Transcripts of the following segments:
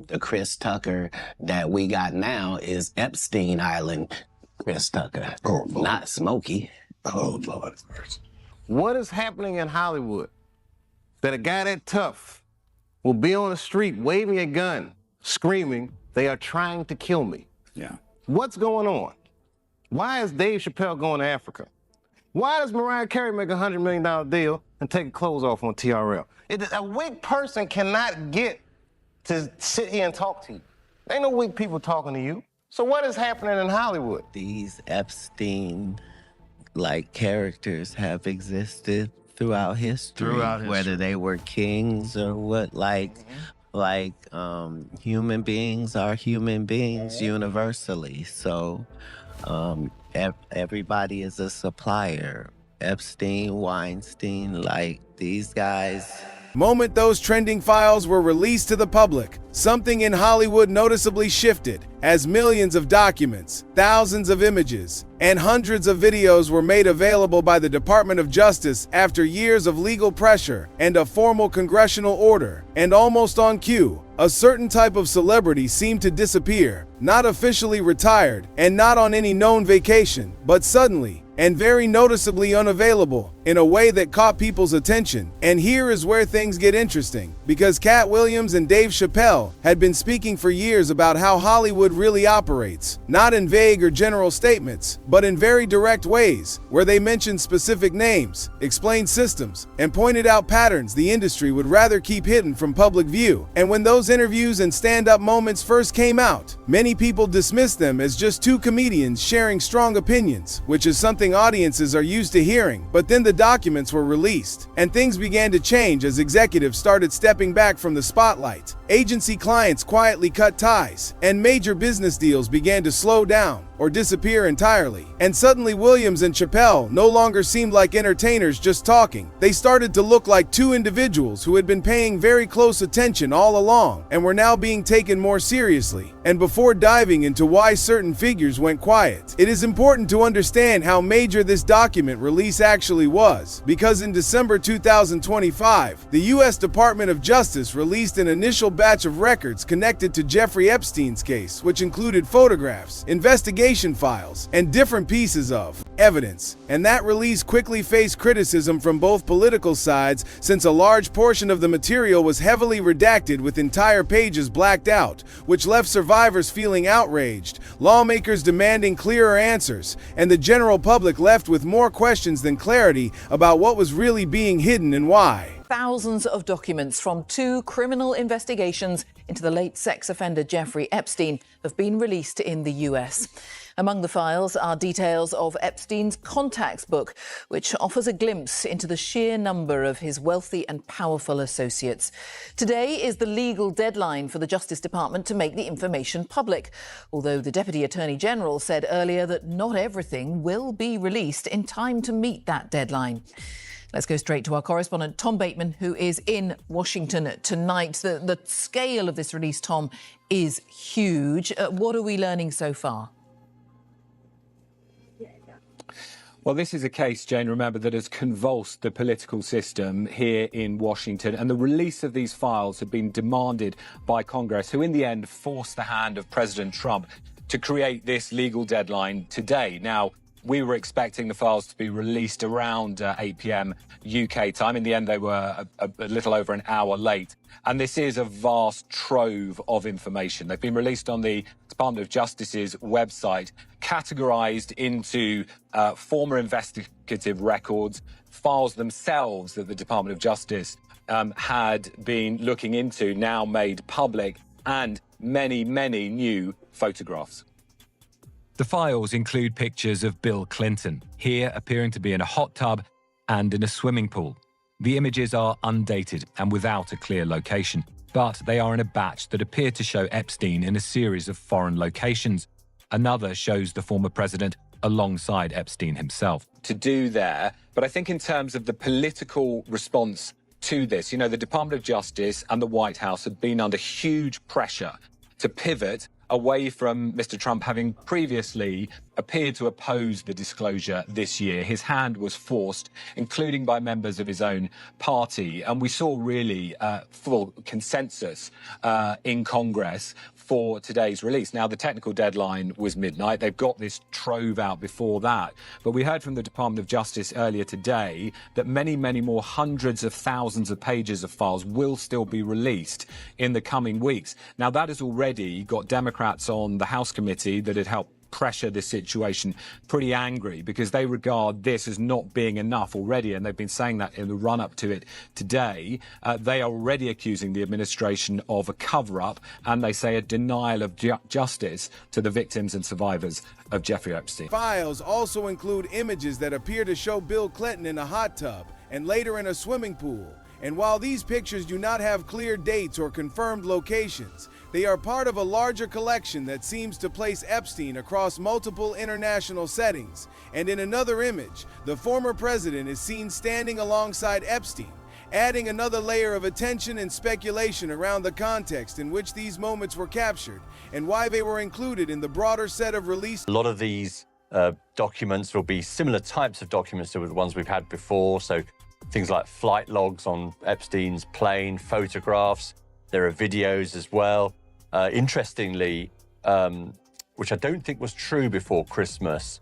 The Chris Tucker that we got now is Epstein Island Chris Tucker, not Smokey. Oh, Lord. What is happening in Hollywood that a guy that tough will be on the street waving a gun, screaming, "They are trying to kill me"? Yeah. What's going on? Why is Dave Chappelle going to Africa? Why does Mariah Carey make a $100 million deal and take clothes off on TRL? A weak person cannot get to sit here and talk to you. There ain't no weak people talking to you. So what is happening in Hollywood? These Epstein-like characters have existed throughout history, whether they were kings or what, human beings are human beings universally. So everybody is a supplier. Epstein, Weinstein, these guys. Moment those trending files were released to the public, something in Hollywood noticeably shifted as millions of documents, thousands of images, and hundreds of videos were made available by the Department of Justice after years of legal pressure and a formal congressional order. And almost on cue, a certain type of celebrity seemed to disappear, not officially retired and not on any known vacation, but suddenly and very noticeably unavailable in a way that caught people's attention. And here is where things get interesting, because Katt Williams and Dave Chappelle had been speaking for years about how Hollywood really operates, not in vague or general statements, but in very direct ways, where they mentioned specific names, explained systems, and pointed out patterns the industry would rather keep hidden from public view. And when those interviews and stand-up moments first came out, many people dismissed them as just two comedians sharing strong opinions, which is something audiences are used to hearing. But then the documents were released, and things began to change as executives started stepping back from the spotlight. Agency clients quietly cut ties, and major business deals began to slow down or disappear entirely. And suddenly Williams and Chappelle no longer seemed like entertainers just talking. They started to look like two individuals who had been paying very close attention all along and were now being taken more seriously. And before diving into why certain figures went quiet, it is important to understand how major this document release actually was, because in December 2025, the U.S. Department of Justice released an initial batch of records connected to Jeffrey Epstein's case, which included photographs, investigation files, and different pieces of evidence. And that release quickly faced criticism from both political sides, since a large portion of the material was heavily redacted with entire pages blacked out, which left survivors feeling outraged, lawmakers demanding clearer answers, and the general public left with more questions than clarity about what was really being hidden and why. Thousands of documents from 2 criminal investigations into the late sex offender Jeffrey Epstein have been released in the US. Among the files are details of Epstein's contacts book, which offers a glimpse into the sheer number of his wealthy and powerful associates. Today is the legal deadline for the Justice Department to make the information public, although the Deputy Attorney General said earlier that not everything will be released in time to meet that deadline. Let's go straight to our correspondent, Tom Bateman, who is in Washington tonight. The scale of this release, Tom, is huge. What are we learning so far? Well, this is a case, Jane, remember, that has convulsed the political system here in Washington. And the release of these files have been demanded by Congress, who in the end forced the hand of President Trump to create this legal deadline today. Now, we were expecting the files to be released around 8 p.m. UK time. In the end, they were a little over an hour late. And this is a vast trove of information. They've been released on the Department of Justice's website, categorized into former investigative records, files themselves that the Department of Justice had been looking into, now made public, and many, many new photographs. The files include pictures of Bill Clinton, here appearing to be in a hot tub and in a swimming pool. The images are undated and without a clear location, but they are in a batch that appear to show Epstein in a series of foreign locations. Another shows the former president alongside Epstein himself. To do there, but I think in terms of the political response to this, the Department of Justice and the White House have been under huge pressure to pivot away from Mr. Trump having previously appeared to oppose the disclosure this year. His hand was forced, including by members of his own party. And we saw really full consensus in Congress for today's release. Now, the technical deadline was midnight. They've got this trove out before that. But we heard from the Department of Justice earlier today that many, many more hundreds of thousands of pages of files will still be released in the coming weeks. Now, that has already got Democrats on the House committee that had helped pressure this situation pretty angry, because they regard this as not being enough already, and they've been saying that in the run-up to it today. They are already accusing the administration of a cover-up, and they say a denial of justice to the victims and survivors of Jeffrey Epstein. Files also include images that appear to show Bill Clinton in a hot tub and later in a swimming pool. And while these pictures do not have clear dates or confirmed locations, they are part of a larger collection that seems to place Epstein across multiple international settings. And in another image, the former president is seen standing alongside Epstein, adding another layer of attention and speculation around the context in which these moments were captured and why they were included in the broader set of released. A lot of these documents will be similar types of documents to the ones we've had before. So things like flight logs on Epstein's plane, photographs. There are videos as well. Interestingly, which I don't think was true before Christmas,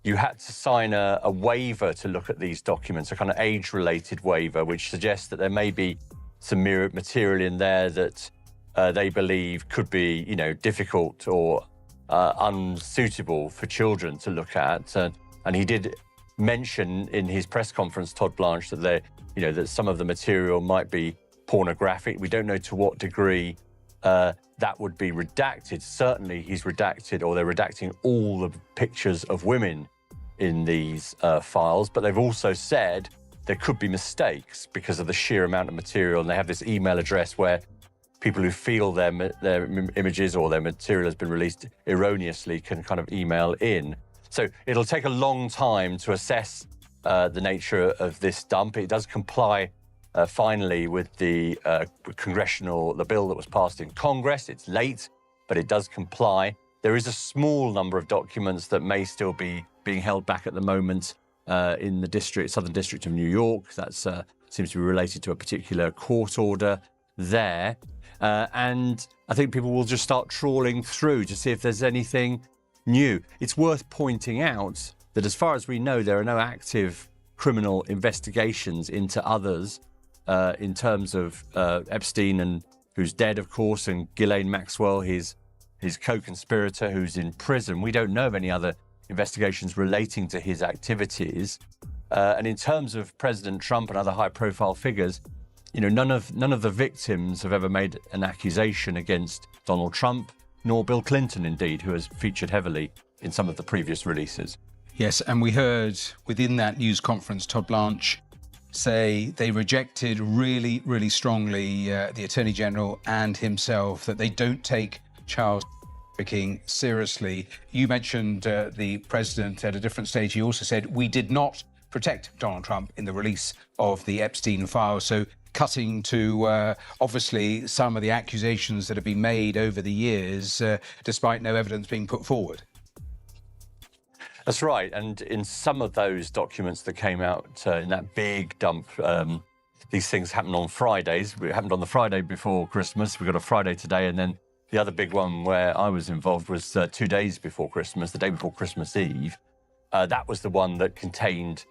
you had to sign a waiver to look at these documents, a kind of age-related waiver, which suggests that there may be some material in there that they believe could be, difficult or unsuitable for children to look at. And he did mention in his press conference, Todd Blanche, that that some of the material might be pornographic. We don't know to what degree that would be redacted. Certainly he's redacted, or they're redacting all the pictures of women in these files, but they've also said there could be mistakes because of the sheer amount of material, and they have this email address where people who feel their images or their material has been released erroneously can kind of email in. So it'll take a long time to assess the nature of this dump. It does comply finally with the bill that was passed in Congress. It's late, but it does comply. There is a small number of documents that may still be being held back at the moment in the Southern District of New York. That seems to be related to a particular court order there. And I think people will just start trawling through to see if there's anything new. It's worth pointing out that as far as we know, there are no active criminal investigations into others in terms of Epstein, and who's dead, of course, and Ghislaine Maxwell, his co-conspirator, who's in prison. We don't know of any other investigations relating to his activities. And in terms of President Trump and other high-profile figures, none of the victims have ever made an accusation against Donald Trump, nor Bill Clinton, indeed, who has featured heavily in some of the previous releases. Yes, and we heard within that news conference, Todd Blanche say they rejected really, really strongly, the Attorney General and himself, that they don't take child trafficking seriously. You mentioned the president at a different stage. He also said, we did not protect Donald Trump in the release of the Epstein files. So cutting to obviously some of the accusations that have been made over the years, despite no evidence being put forward. That's right. And in some of those documents that came out in that big dump, these things happened on Fridays. It happened on the Friday before Christmas. We've got a Friday today. And then the other big one where I was involved was 2 days before Christmas, the day before Christmas Eve. That was the one that contained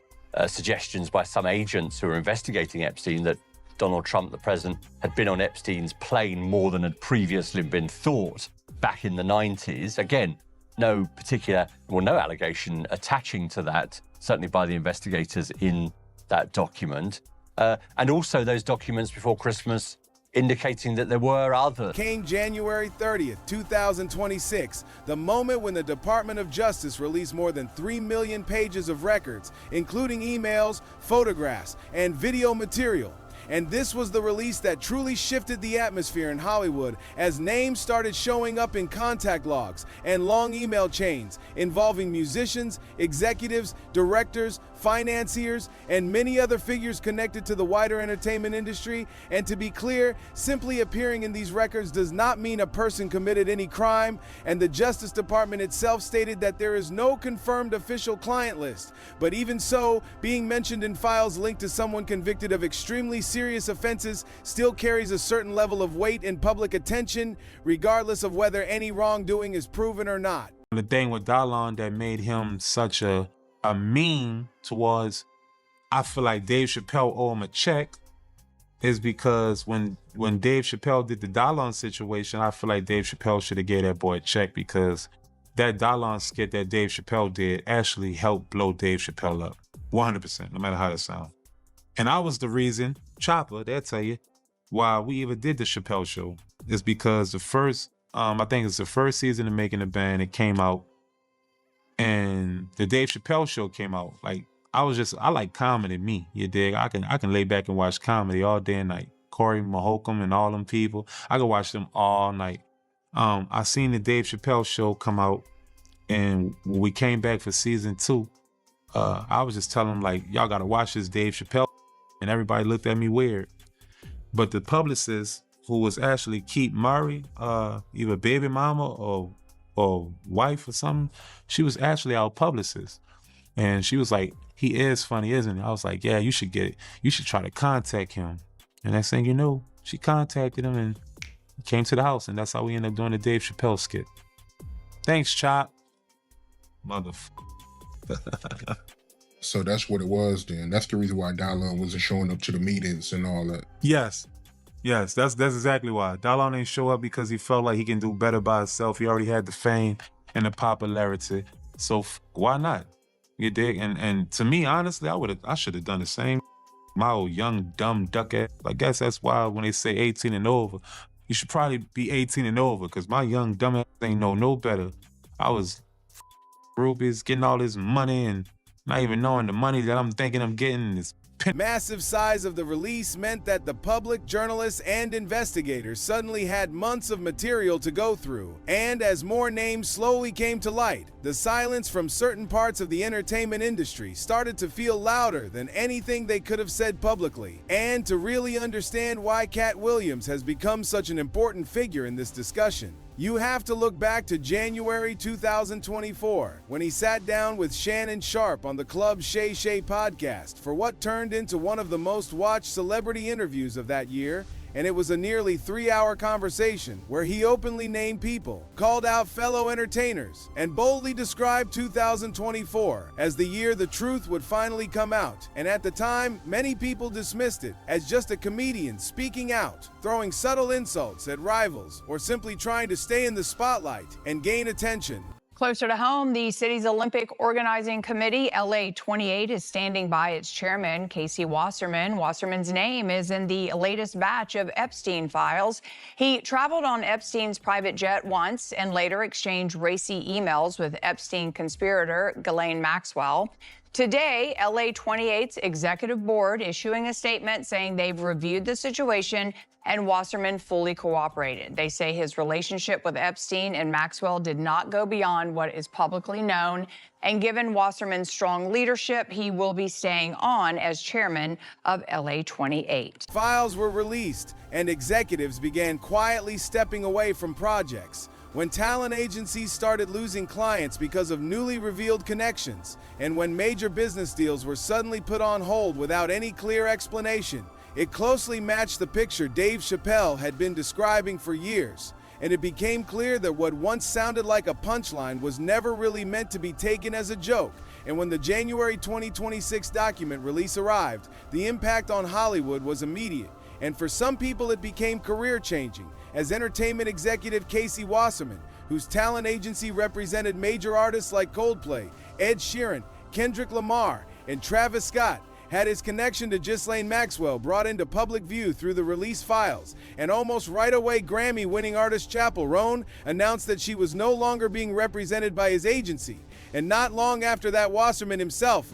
suggestions by some agents who were investigating Epstein that Donald Trump, the president, had been on Epstein's plane more than had previously been thought back in the 90s. Again, no allegation attaching to that, certainly by the investigators in that document. And also those documents before Christmas indicating that there were others. Came January 30th, 2026, the moment when the Department of Justice released more than 3 million pages of records, including emails, photographs, and video material. And this was the release that truly shifted the atmosphere in Hollywood as names started showing up in contact logs and long email chains involving musicians, executives, directors, financiers, and many other figures connected to the wider entertainment industry. And to be clear, simply appearing in these records does not mean a person committed any crime, and the Justice Department itself stated that there is no confirmed official client list. But even so, being mentioned in files linked to someone convicted of extremely serious offenses still carries a certain level of weight in public attention, regardless of whether any wrongdoing is proven or not. The thing with Dallon that made him such a meme towards, I feel like Dave Chappelle owe him a check, is because when Dave Chappelle did the Dallon situation, I feel like Dave Chappelle should have gave that boy a check, because that Dallon skit that Dave Chappelle did actually helped blow Dave Chappelle up. 100%, no matter how that sounds. And I was the reason, Chopper, they'll tell you, why we even did the Chappelle show. Is because the first, I think it's the first season of Making the Band, it came out, and the Dave Chappelle show came out. Like, I like comedy, me, you dig? I can lay back and watch comedy all day and night. Corey Mahokam and all them people, I can watch them all night. I seen the Dave Chappelle show come out, and when we came back for season 2, I was just telling them, like, y'all gotta watch this Dave Chappelle, and everybody looked at me weird. But the publicist, who was actually Keith Murray, either baby mama or wife or something, she was actually our publicist. And she was like, he is funny, isn't he? I was like, yeah, you should get it. You should try to contact him. And next thing you know, she contacted him and he came to the house, and that's how we ended up doing the Dave Chappelle skit. Thanks, Chop. Motherfucker. So that's what it was then. That's the reason why Dallon wasn't showing up to the meetings and all that. Yes, that's exactly why. Dallon ain't show up because he felt like he can do better by himself. He already had the fame and the popularity. So why not? You dig? And to me, honestly, I should have done the same. My old young, dumb duck ass. I guess that's why when they say 18 and over, you should probably be 18 and over, because my young dumb ass ain't know no better. I was rubies, getting all this money and not even knowing the money that I'm thinking I'm getting is Massive size of the release meant that the public, journalists, and investigators suddenly had months of material to go through. And as more names slowly came to light, the silence from certain parts of the entertainment industry started to feel louder than anything they could have said publicly. And to really understand why Katt Williams has become such an important figure in this discussion, you have to look back to January 2024, when he sat down with Shannon Sharpe on the Club Shay Shay podcast for what turned into one of the most watched celebrity interviews of that year. And it was a nearly 3-hour conversation where he openly named people, called out fellow entertainers, and boldly described 2024 as the year the truth would finally come out. And at the time, many people dismissed it as just a comedian speaking out, throwing subtle insults at rivals, or simply trying to stay in the spotlight and gain attention. Closer to home, the city's Olympic Organizing Committee, LA 28, is standing by its chairman, Casey Wasserman. Wasserman's name is in the latest batch of Epstein files. He traveled on Epstein's private jet once and later exchanged racy emails with Epstein conspirator Ghislaine Maxwell. Today, LA 28's executive board issuing a statement saying they've reviewed the situation and Wasserman fully cooperated. They say his relationship with Epstein and Maxwell did not go beyond what is publicly known, and given Wasserman's strong leadership, he will be staying on as chairman of LA 28. Files were released, and executives began quietly stepping away from projects. When talent agencies started losing clients because of newly revealed connections, and when major business deals were suddenly put on hold without any clear explanation, it closely matched the picture Dave Chappelle had been describing for years, and it became clear that what once sounded like a punchline was never really meant to be taken as a joke. And when the January 2026 document release arrived, the impact on Hollywood was immediate, and for some people it became career-changing, as entertainment executive Casey Wasserman, whose talent agency represented major artists like Coldplay, Ed Sheeran, Kendrick Lamar, and Travis Scott, had his connection to Ghislaine Maxwell brought into public view through the release files, and almost right away Grammy-winning artist Chappelle Roan announced that she was no longer being represented by his agency. And not long after that, Wasserman himself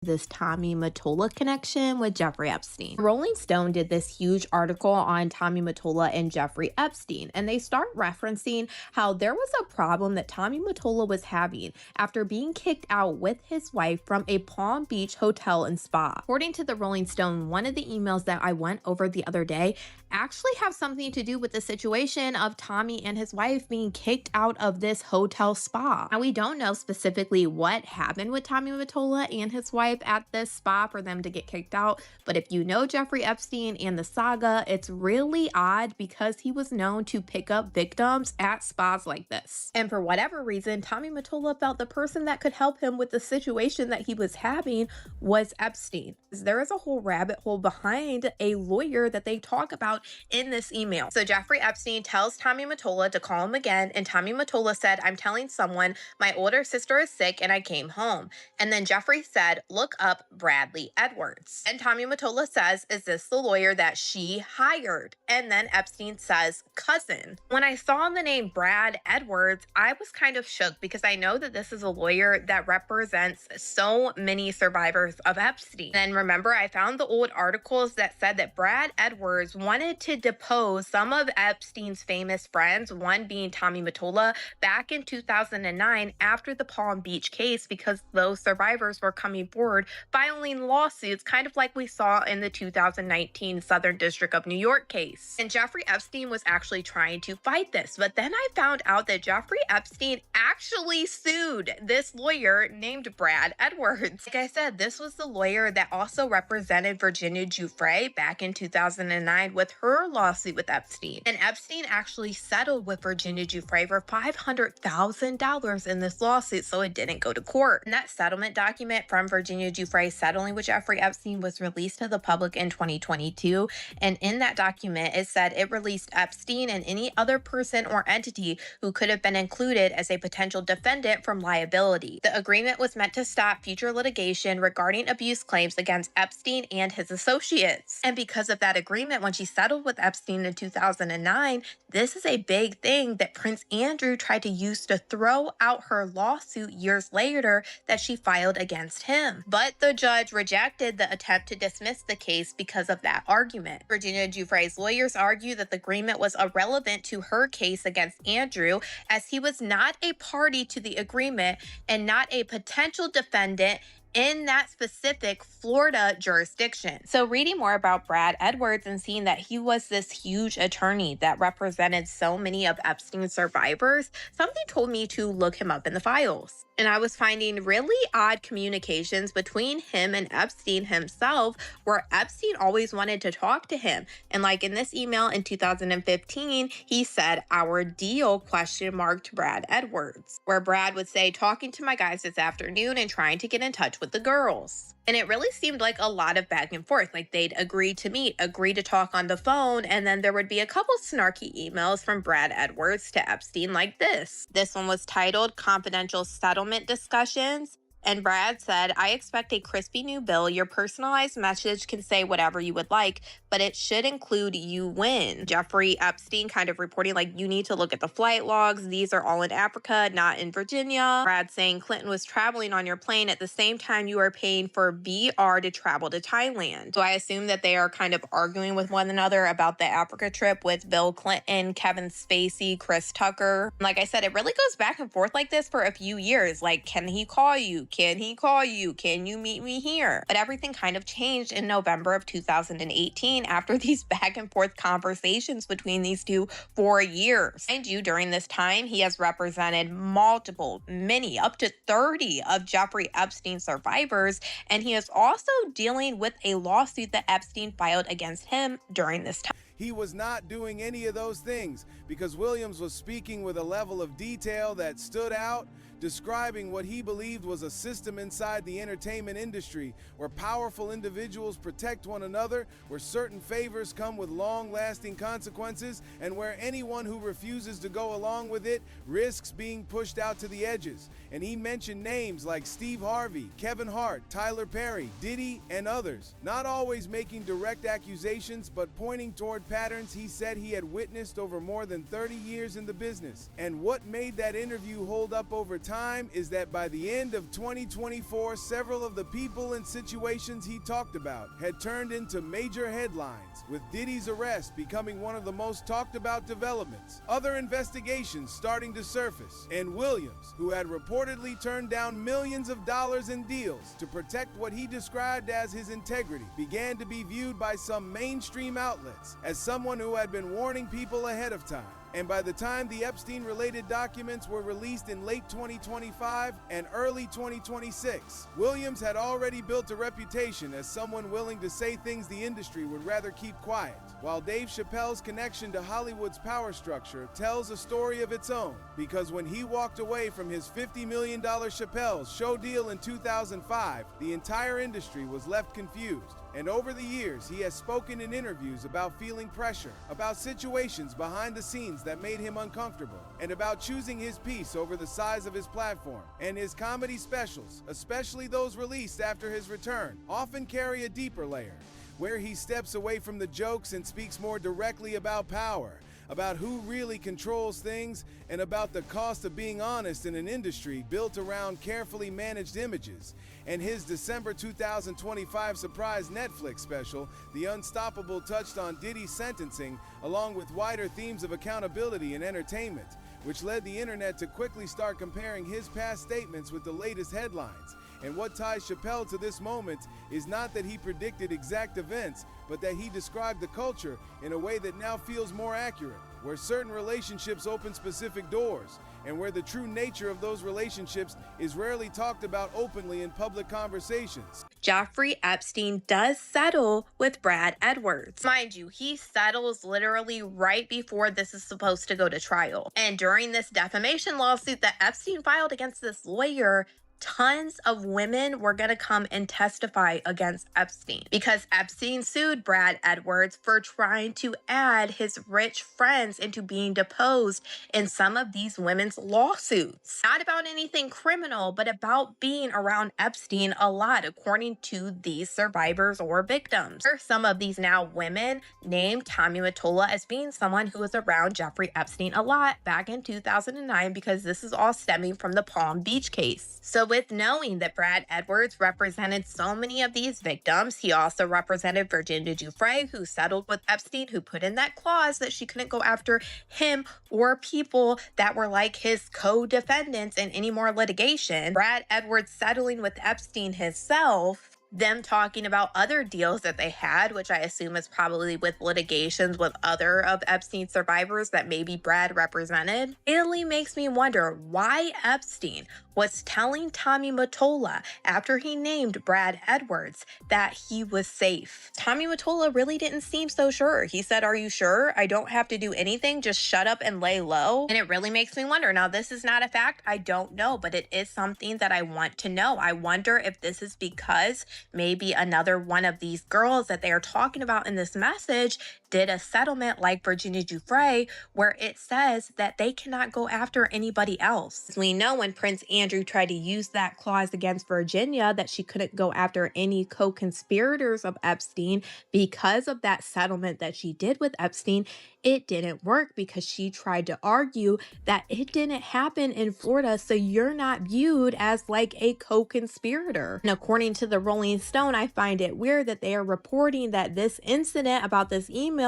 this Tommy Mottola connection with Jeffrey Epstein. Rolling Stone did this huge article on Tommy Mottola and Jeffrey Epstein, and they start referencing how there was a problem that Tommy Mottola was having after being kicked out with his wife from a Palm Beach hotel and spa. According to the Rolling Stone, one of the emails that I went over the other day actually have something to do with the situation of Tommy and his wife being kicked out of this hotel spa. Now, we don't know specifically what happened with Tommy Mottola and his wife at this spa for them to get kicked out, but if you know Jeffrey Epstein and the saga, it's really odd because he was known to pick up victims at spas like this. And for whatever reason, Tommy Mottola felt the person that could help him with the situation that he was having was Epstein. There is a whole rabbit hole behind a lawyer that they talk about in this email. So Jeffrey Epstein tells Tommy Mottola to call him again, and Tommy Mottola said, "I'm telling someone my older sister is sick and I came home." And then Jeffrey said, "Look up Bradley Edwards." And Tommy Mottola says, "Is this the lawyer that she hired?" And then Epstein says, "Cousin." When I saw the name Brad Edwards, I was kind of shook because I know that this is a lawyer that represents so many survivors of Epstein. And remember, I found the old articles that said that Brad Edwards wanted to depose some of Epstein's famous friends, one being Tommy Mottola, back in 2009 after the Palm Beach case because those survivors were coming forward filing lawsuits, kind of like we saw in the 2019 Southern District of New York case. And Jeffrey Epstein was actually trying to fight this, but then I found out that Jeffrey Epstein actually sued this lawyer named Brad Edwards. Like I said, this was the lawyer that also represented Virginia Giuffre back in 2009 with her lawsuit with Epstein. And Epstein actually settled with Virginia Giuffre for $500,000 in this lawsuit, so it didn't go to court. And that settlement document from Virginia Giuffre settling with Jeffrey Epstein was released to the public in 2022. And in that document, it said it released Epstein and any other person or entity who could have been included as a potential defendant from liability. The agreement was meant to stop future litigation regarding abuse claims against Epstein and his associates. And because of that agreement, when she settled with Epstein in 2009, this is a big thing that Prince Andrew tried to use to throw out her lawsuit years later that she filed against him. But the judge rejected the attempt to dismiss the case because of that argument. Virginia Giuffre's lawyers argue that the agreement was irrelevant to her case against Andrew, as he was not a party to the agreement and not a potential defendant in that specific Florida jurisdiction. So reading more about Brad Edwards and seeing that he was this huge attorney that represented so many of Epstein's survivors, something told me to look him up in the files. And I was finding really odd communications between him and Epstein himself, where Epstein always wanted to talk to him. And like in this email in 2015, he said, "Our deal?" to Brad Edwards, where Brad would say, "Talking to my guys this afternoon and trying to get in touch with the girls." And it really seemed like a lot of back and forth. Like they'd agree to meet, agree to talk on the phone, and then there would be a couple snarky emails from Brad Edwards to Epstein like this. This one was titled "Confidential Settlement Discussions." And Brad said, "I expect a crispy new bill. Your personalized message can say whatever you would like, but it should include you win." Jeffrey Epstein kind of reporting like, "You need to look at the flight logs. These are all in Africa, not in Virginia." Brad saying Clinton was traveling on your plane at the same time you are paying for BR to travel to Thailand. So I assume that they are kind of arguing with one another about the Africa trip with Bill Clinton, Kevin Spacey, Chris Tucker. Like I said, it really goes back and forth like this for a few years. Like, can he call you? Can he call you? Can you meet me here? But everything kind of changed in November of 2018 after these back and forth conversations between these two for years. Mind you, during this time, he has represented many, up to 30 of Jeffrey Epstein survivors, and he is also dealing with a lawsuit that Epstein filed against him during this time. He was not doing any of those things because Williams was speaking with a level of detail that stood out, describing what he believed was a system inside the entertainment industry where powerful individuals protect one another, where certain favors come with long-lasting consequences, and where anyone who refuses to go along with it risks being pushed out to the edges. And he mentioned names like Steve Harvey, Kevin Hart, Tyler Perry, Diddy, and others, not always making direct accusations, but pointing toward patterns he said he had witnessed over more than 30 years in the business. And what made that interview hold up over time time is that by the end of 2024, several of the people and situations he talked about had turned into major headlines, with Diddy's arrest becoming one of the most talked about developments, other investigations starting to surface, and Williams, who had reportedly turned down millions of dollars in deals to protect what he described as his integrity, began to be viewed by some mainstream outlets as someone who had been warning people ahead of time. And by the time the Epstein-related documents were released in late 2025 and early 2026, Williams had already built a reputation as someone willing to say things the industry would rather keep quiet, while Dave Chappelle's connection to Hollywood's power structure tells a story of its own, because when he walked away from his $50 million Chappelle's show deal in 2005, the entire industry was left confused. And over the years, he has spoken in interviews about feeling pressure, about situations behind the scenes that made him uncomfortable, and about choosing his peace over the size of his platform. And his comedy specials, especially those released after his return, often carry a deeper layer, where he steps away from the jokes and speaks more directly about power, about who really controls things, and about the cost of being honest in an industry built around carefully managed images. And his December 2025 surprise Netflix special, The Unstoppable, touched on Diddy's sentencing, along with wider themes of accountability and entertainment, which led the internet to quickly start comparing his past statements with the latest headlines. And what ties Chappelle to this moment is not that he predicted exact events, but that he described the culture in a way that now feels more accurate, where certain relationships open specific doors, and where the true nature of those relationships is rarely talked about openly in public conversations. Jeffrey Epstein does settle with Brad Edwards. Mind you, he settles literally right before this is supposed to go to trial. And during this defamation lawsuit that Epstein filed against this lawyer, tons of women were going to come and testify against Epstein because Epstein sued Brad Edwards for trying to add his rich friends into being deposed in some of these women's lawsuits. Not about anything criminal, but about being around Epstein a lot, according to these survivors or victims. Some of these now women named Tommy Mottola as being someone who was around Jeffrey Epstein a lot back in 2009, because this is all stemming from the Palm Beach case. So with knowing that Brad Edwards represented so many of these victims, he also represented Virginia Giuffre, who settled with Epstein, who put in that clause that she couldn't go after him or people that were like his co-defendants in any more litigation. Brad Edwards settling with Epstein himself, them talking about other deals that they had, which I assume is probably with litigations with other of Epstein's survivors that maybe Brad represented. It really makes me wonder why Epstein was telling Tommy Mottola after he named Brad Edwards that he was safe. Tommy Mottola really didn't seem so sure. He said, "Are you sure? I don't have to do anything, just shut up and lay low." And it really makes me wonder. Now, this is not a fact, I don't know, but it is something that I want to know. I wonder if this is because maybe another one of these girls that they are talking about in this message did a settlement like Virginia Giuffre, where it says that they cannot go after anybody else. We know when Prince Andrew tried to use that clause against Virginia, that she couldn't go after any co-conspirators of Epstein because of that settlement that she did with Epstein. It didn't work because she tried to argue that it didn't happen in Florida, so you're not viewed as like a co-conspirator. And according to the Rolling Stone, I find it weird that they are reporting that this incident about this email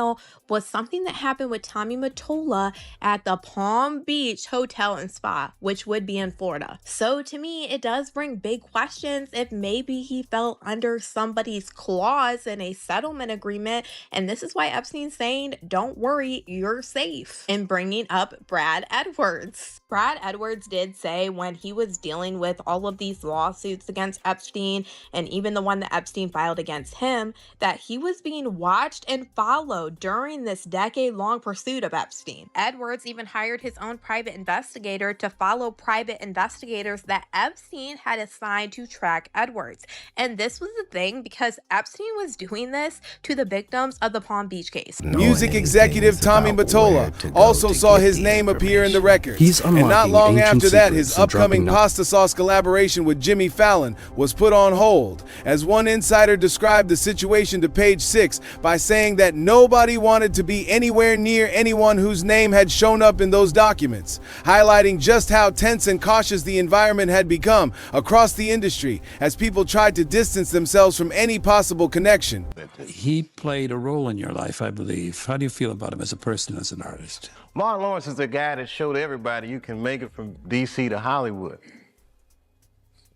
was something that happened with Tommy Mottola at the Palm Beach Hotel and Spa, which would be in Florida. So to me, it does bring big questions if maybe he fell under somebody's clause in a settlement agreement. And this is why Epstein's saying, don't worry, you're safe, in bringing up Brad Edwards. Brad Edwards did say when he was dealing with all of these lawsuits against Epstein, and even the one that Epstein filed against him, that he was being watched and followed during this decade-long pursuit of Epstein. Edwards even hired his own private investigator to follow private investigators that Epstein had assigned to track Edwards. And this was the thing because Epstein was doing this to the victims of the Palm Beach case. Music executive executive Tommy Mottola also saw his name appear in the records. And not long after that, his upcoming pasta sauce collaboration with Jimmy Fallon was put on hold, as one insider described the situation to Page 6 by saying that nobody wanted to be anywhere near anyone whose name had shown up in those documents, highlighting just how tense and cautious the environment had become across the industry as people tried to distance themselves from any possible connection. He played a role in your life, I believe. How do you feel about him as a person, as an artist? Martin Lawrence is the guy that showed everybody you can make it from D.C. to Hollywood.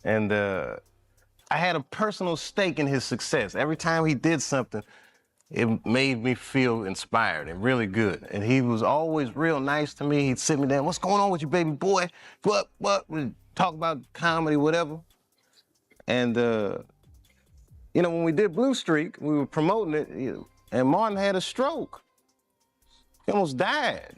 And I had a personal stake in his success. Every time he did something, it made me feel inspired and really good. And he was always real nice to me. He'd sit me down, "What's going on with you, baby boy? What? We'd talk about comedy, whatever." And, you know, when we did Blue Streak, we were promoting it, and Martin had a stroke. He almost died.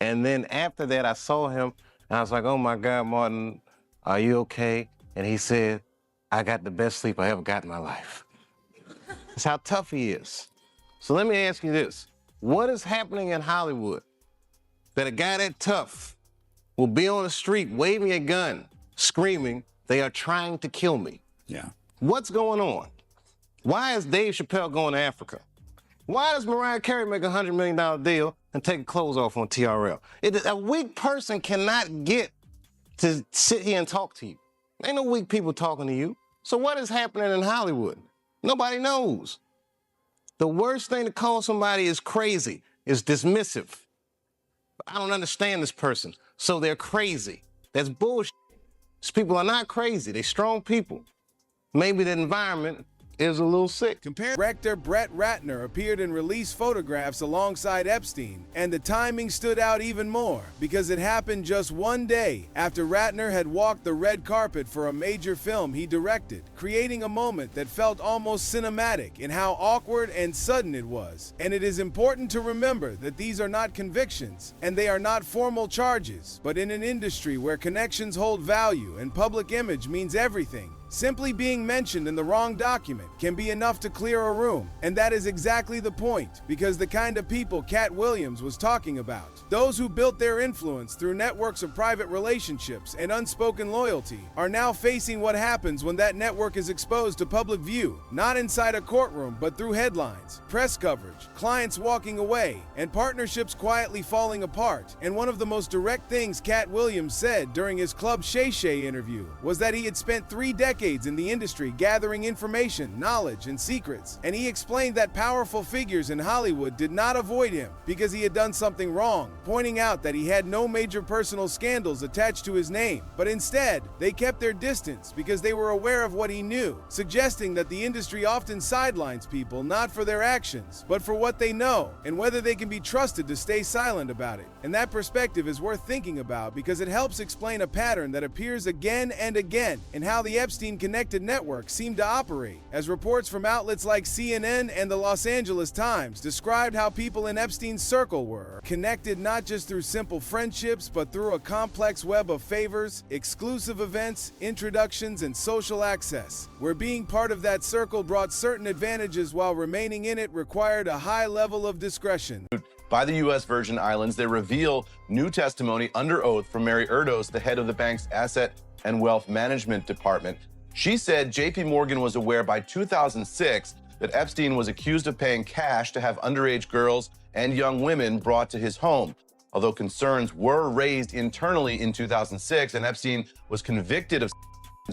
And then after that, I saw him, and I was like, "Oh my God, Martin, are you okay?" And he said, "I got the best sleep I ever got in my life." That's how tough he is. So let me ask you this. What is happening in Hollywood that a guy that tough will be on the street waving a gun, screaming, "They are trying to kill me"? Yeah. What's going on? Why is Dave Chappelle going to Africa? Why does Mariah Carey make a $100 million deal and take clothes off on TRL? A weak person cannot get to sit here and talk to you. Ain't no weak people talking to you. So what is happening in Hollywood? Nobody knows. The worst thing to call somebody is crazy, is dismissive. I don't understand this person, so they're crazy. That's bullshit. These people are not crazy. They're strong people. Maybe the environment is a little sick. Director Brett Ratner appeared in released photographs alongside Epstein, and the timing stood out even more because it happened just one day after Ratner had walked the red carpet for a major film he directed, creating a moment that felt almost cinematic in how awkward and sudden it was. And it is important to remember that these are not convictions, and they are not formal charges, but in an industry where connections hold value and public image means everything, simply being mentioned in the wrong document can be enough to clear a room. And that is exactly the point, because the kind of people Katt Williams was talking about, those who built their influence through networks of private relationships and unspoken loyalty, are now facing what happens when that network is exposed to public view, not inside a courtroom, but through headlines, press coverage, clients walking away, and partnerships quietly falling apart. And one of the most direct things Katt Williams said during his Club Shay Shay interview was that he had spent 3 decades in the industry gathering information, knowledge, and secrets, and he explained that powerful figures in Hollywood did not avoid him because he had done something wrong, pointing out that he had no major personal scandals attached to his name, but instead, they kept their distance because they were aware of what he knew, suggesting that the industry often sidelines people not for their actions, but for what they know, and whether they can be trusted to stay silent about it. And that perspective is worth thinking about because it helps explain a pattern that appears again and again in how the Epstein-connected networks seem to operate, as reports from outlets like CNN and the Los Angeles Times described how people in Epstein's circle were connected not just through simple friendships, but through a complex web of favors, exclusive events, introductions, and social access, where being part of that circle brought certain advantages while remaining in it required a high level of discretion. By the U.S. Virgin Islands, they reveal new testimony under oath from Mary Erdos, the head of the bank's Asset and Wealth Management Department. She said J.P. Morgan was aware by 2006 that Epstein was accused of paying cash to have underage girls and young women brought to his home. Although concerns were raised internally in 2006 and Epstein was convicted of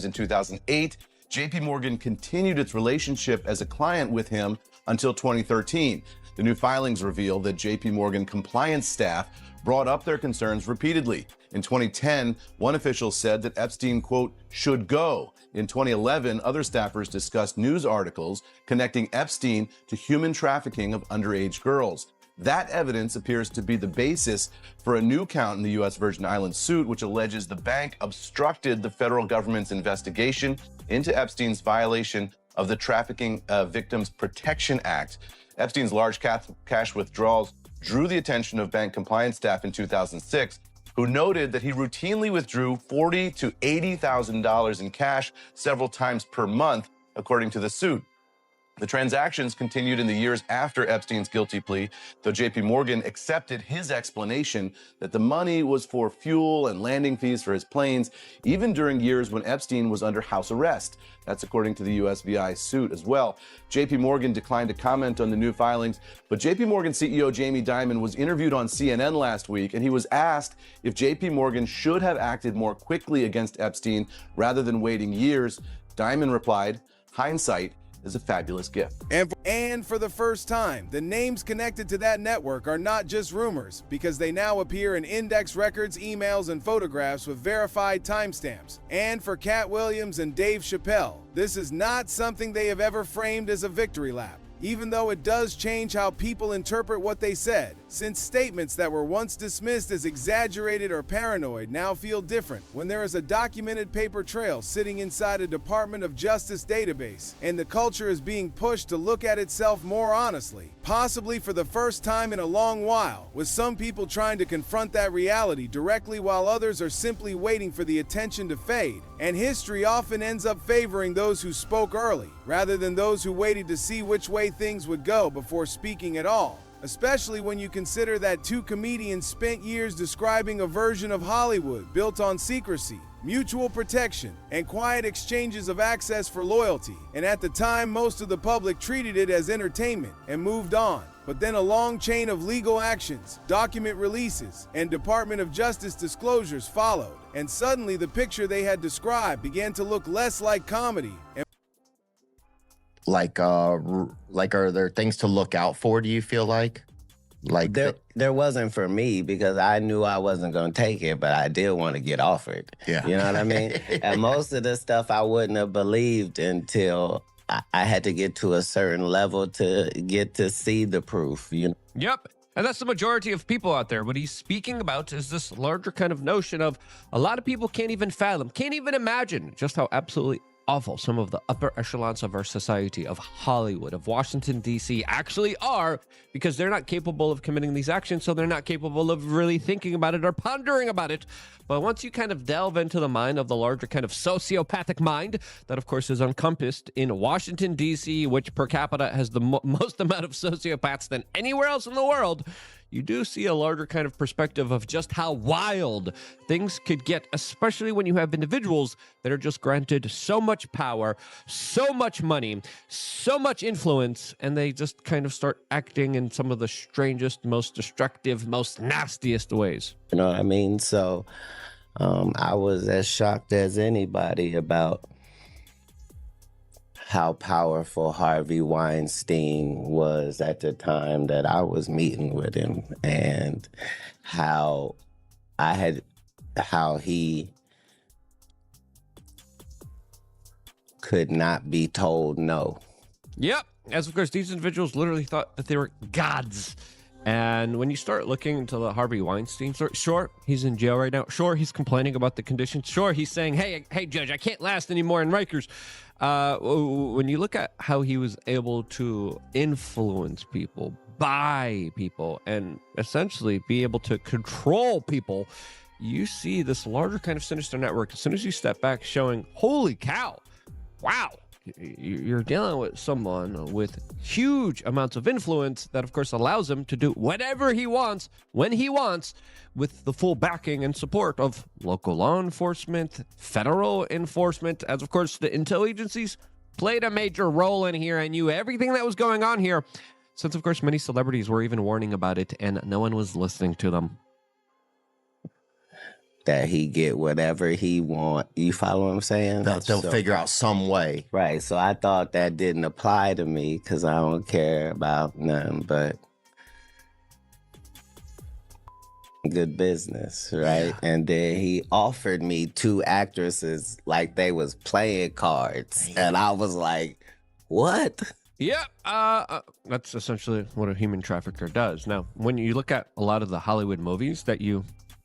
in 2008, J.P. Morgan continued its relationship as a client with him until 2013. The new filings reveal that J.P. Morgan compliance staff brought up their concerns repeatedly. In 2010, one official said that Epstein, quote, should go. In 2011, other staffers discussed news articles connecting Epstein to human trafficking of underage girls. That evidence appears to be the basis for a new count in the U.S. Virgin Islands suit, which alleges the bank obstructed the federal government's investigation into Epstein's violation of the Trafficking Victims Protection Act. Epstein's large cash withdrawals drew the attention of bank compliance staff in 2006, who noted that he routinely withdrew $40,000 to $80,000 in cash several times per month, according to the suit. The transactions continued in the years after Epstein's guilty plea, though JP Morgan accepted his explanation that the money was for fuel and landing fees for his planes, even during years when Epstein was under house arrest. That's according to the USVI suit as well. JP Morgan declined to comment on the new filings, but JP Morgan CEO Jamie Dimon was interviewed on CNN last week, and he was asked if JP Morgan should have acted more quickly against Epstein rather than waiting years. Dimon replied, "Hindsight is a fabulous gift." And for the first time, the names connected to that network are not just rumors, because they now appear in index records, emails, and photographs with verified timestamps. And for Katt Williams and Dave Chappelle, this is not something they have ever framed as a victory lap, even though it does change how people interpret what they said, since statements that were once dismissed as exaggerated or paranoid now feel different when there is a documented paper trail sitting inside a Department of Justice database, and the culture is being pushed to look at itself more honestly, possibly for the first time in a long while, with some people trying to confront that reality directly while others are simply waiting for the attention to fade. And history often ends up favoring those who spoke early, rather than those who waited to see which way things would go before speaking at all. Especially when you consider that two comedians spent years describing a version of Hollywood built on secrecy, mutual protection, and quiet exchanges of access for loyalty. And at the time, most of the public treated it as entertainment and moved on. But then a long chain of legal actions, document releases, and Department of Justice disclosures followed. And suddenly the picture they had described began to look less like comedy. Are there things to look out for, do you feel like? There wasn't for me, because I knew I wasn't going to take it, but I did want to get offered. Yeah. You know what I mean? And most of the stuff I wouldn't have believed until I had to get to a certain level to get to see the proof, you know? Yep. And that's the majority of people out there. What he's speaking about is this larger kind of notion of a lot of people can't even fathom, can't even imagine just how absolutely awful some of the upper echelons of our society, of Hollywood, of Washington, D.C. actually are, because they're not capable of committing these actions, so they're not capable of really thinking about it or pondering about it. But once you kind of delve into the mind of the larger kind of sociopathic mind, that of course is encompassed in Washington, D.C., which per capita has the most amount of sociopaths than anywhere else in the world, you do see a larger kind of perspective of just how wild things could get, especially when you have individuals that are just granted so much power, so much money, so much influence, and they just kind of start acting in some of the strangest, most destructive, most nastiest ways. You know what I mean? So I was as shocked as anybody about how powerful Harvey Weinstein was at the time that I was meeting with him, and how he could not be told no. Yep. As of course, these individuals literally thought that they were gods. And when you start looking into the Harvey Weinstein story, sure, he's in jail right now. Sure, he's complaining about the conditions. Sure, he's saying, hey, Judge, I can't last anymore in Rikers. When you look at how he was able to influence people, buy people, and essentially be able to control people, you see this larger kind of sinister network as soon as you step back showing, holy cow, wow. You're dealing with someone with huge amounts of influence that, of course, allows him to do whatever he wants, when he wants, with the full backing and support of local law enforcement, federal enforcement, as, of course, the intel agencies played a major role in here and knew everything that was going on here, since, of course, many celebrities were even warning about it and no one was listening to them. That he get whatever he want. You follow what I'm saying? They'll figure out some way. Right. So I thought that didn't apply to me because I don't care about nothing but good business, right? Yeah. And then he offered me 2 actresses like they was playing cards. And I was like, what? Yeah, that's essentially what a human trafficker does. Now, when you look at a lot of the Hollywood movies that you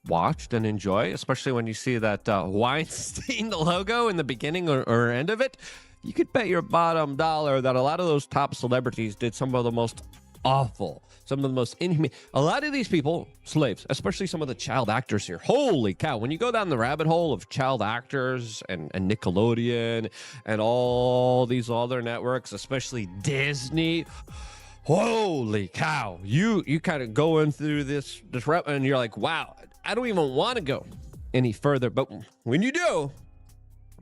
watched and enjoy, especially when you see that Weinstein logo in the beginning or end of it, you could bet your bottom dollar that a lot of those top celebrities did some of the most awful. Some of the most inhumane. A lot of these people, slaves, especially some of the child actors here. Holy cow. When you go down the rabbit hole of child actors and Nickelodeon and all these other networks, especially Disney, holy cow. You kind of going through this rep and you're like, wow, I don't even want to go any further. But when you do,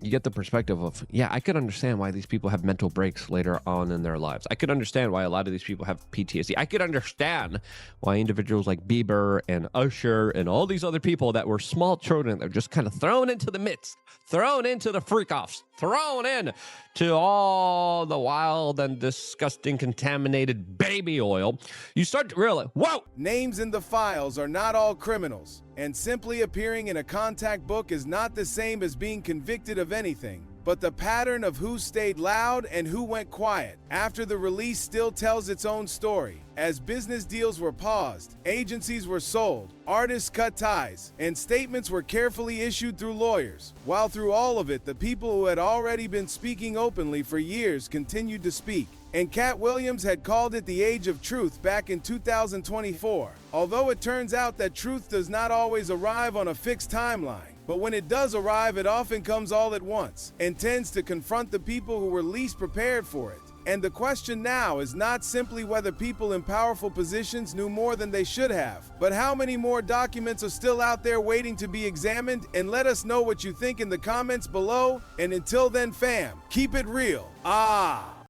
you get the perspective of, yeah, I could understand why these people have mental breaks later on in their lives. I could understand why a lot of these people have PTSD. I could understand why individuals like Bieber and Usher and all these other people that were small children, they're just kind of thrown into the midst, thrown into the freak-offs, thrown in to all the wild and disgusting contaminated baby oil. You start to realize, whoa! Names in the files are not all criminals, and simply appearing in a contact book is not the same as being convicted of anything. But the pattern of who stayed loud and who went quiet after the release still tells its own story. As business deals were paused, agencies were sold, artists cut ties, and statements were carefully issued through lawyers. While through all of it, the people who had already been speaking openly for years continued to speak. And Katt Williams had called it the age of truth back in 2024. Although it turns out that truth does not always arrive on a fixed timeline, but when it does arrive, it often comes all at once and tends to confront the people who were least prepared for it. And the question now is not simply whether people in powerful positions knew more than they should have, but how many more documents are still out there waiting to be examined. And let us know what you think in the comments below. And until then, fam, keep it real.